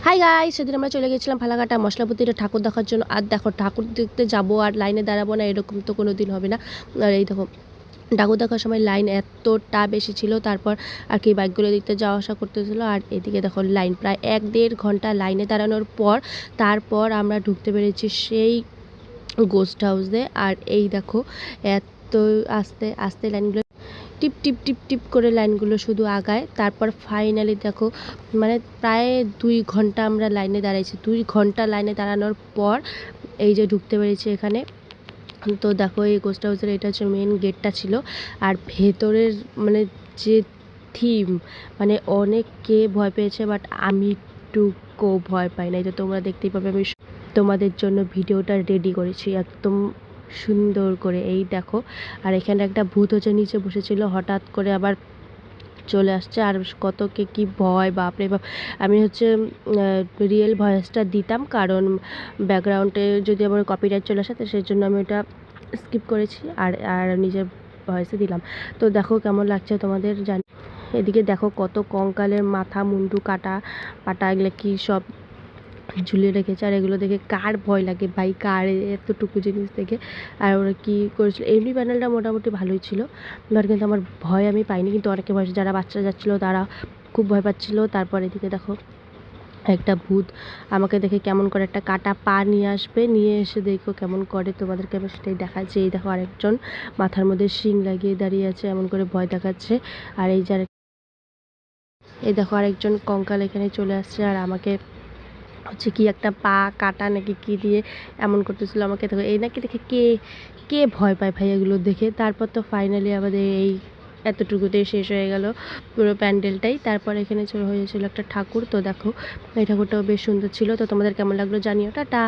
Hi guys, সেদিন আমরা চলে গেছিলাম ফালাকাটা মশলাপতির ঠাকুর দেখার জন্য। আর দেখো, ঠাকুর দেখতে যাবো আর লাইনে দাঁড়াবো না, এরকম তো কোনো দিন হবে না। আর এই দেখো, ঠাকুর দেখার সময় লাইন এতটা বেশি ছিল। তারপর আর কি বাইকগুলো দেখতে যাওয়া আসা করতেছিল। আর এদিকে দেখো, লাইন প্রায় 1-1.5 ঘন্টা লাইনে দাঁড়ানোর পর তারপর আমরা ঢুকতে পেরেছি সেই গোস্ট হাউসে। আর এই দেখো, এত আস্তে আস্তে লাইনগুলো টিপ টিপ টিপ টিপ করে লাইনগুলো শুধু আগায়। তারপর ফাইনালি দেখো, মানে প্রায় 2 ঘন্টা আমরা লাইনে দাঁড়াইছি। 2 ঘন্টা লাইনে দাঁড়ানোর পর এই যে ঢুকতে পেরেছি এখানে। তো দেখো, এই গোস্ট হাউসের এটা হচ্ছে মেন গেটটা ছিল। আর ভেতরের মানে যে থিম, মানে অনেকে ভয় পেয়েছে, বাট আমি একটুকু ভয় পাই নাই। তো তোমরা দেখতেই পাবে, আমি তোমাদের জন্য ভিডিওটা রেডি করেছি একদম সুন্দর করে। এই দেখো, আর এখানে একটা ভূত হচ্ছে নিচে বসেছিল, হঠাৎ করে আবার চলে আসছে। আর কতকে কি ভয়, বাপরে বাপ! আমি হচ্ছে রিয়েল ভয়েসটা দিতাম, কারণ ব্যাকগ্রাউন্ডে যদি আবার কপিরাইট চলে আসে, তো সেই জন্য আমি ওটা স্কিপ করেছি আর আর নিজের ভয়েসে দিলাম। তো দেখো কেমন লাগছে তোমাদের জানি। এদিকে দেখো, কত কঙ্কালের মাথা, মুন্ডু, কাটা পাটা এগুলো কি সব ঝুলিয়ে রেখেছে। আর এগুলো দেখে কার ভয় লাগে ভাই, কার এতটুকু জিনিস দেখে। আর ওরা কী করেছিল, এমনি প্যানেলটা মোটামুটি ভালোই ছিল, বাট কিন্তু আমার ভয় আমি পাইনি। কিন্তু অনেকে ভয়, যারা বাচ্চা যাচ্ছিলো তারা খুব ভয় পাচ্ছিলো। তারপর এদিকে দেখো, একটা ভূত আমাকে দেখে কেমন করে একটা কাটা পা নিয়ে আসবে, নিয়ে এসে দেখো কেমন করে, তোমাদেরকে আমি সেটাই দেখাচ্ছি। এই দেখো, আরেকজন মাথার মধ্যে শিং লাগিয়ে দাঁড়িয়ে আছে, এমন করে ভয় দেখাচ্ছে। আর এই দেখো, আরেকজন কঙ্কাল এখানে চলে আসছে আর আমাকে হচ্ছে কি একটা পা কাটা নাকি কি দিয়ে এমন করতেছিল আমাকে। দেখো, এই নাকি দেখে কে কে ভয় পায় ভাই এগুলো দেখে। তারপর তো ফাইনালি আমাদের এই এতটুকুতেই শেষ হয়ে গেল পুরো প্যান্ডেলটাই। তারপর এখানে হয়েছিল একটা ঠাকুর। তো দেখো, এই ঠাকুরটাও বেশ সুন্দর ছিল। তো তোমাদের কেমন লাগলো জানিও। টাটা।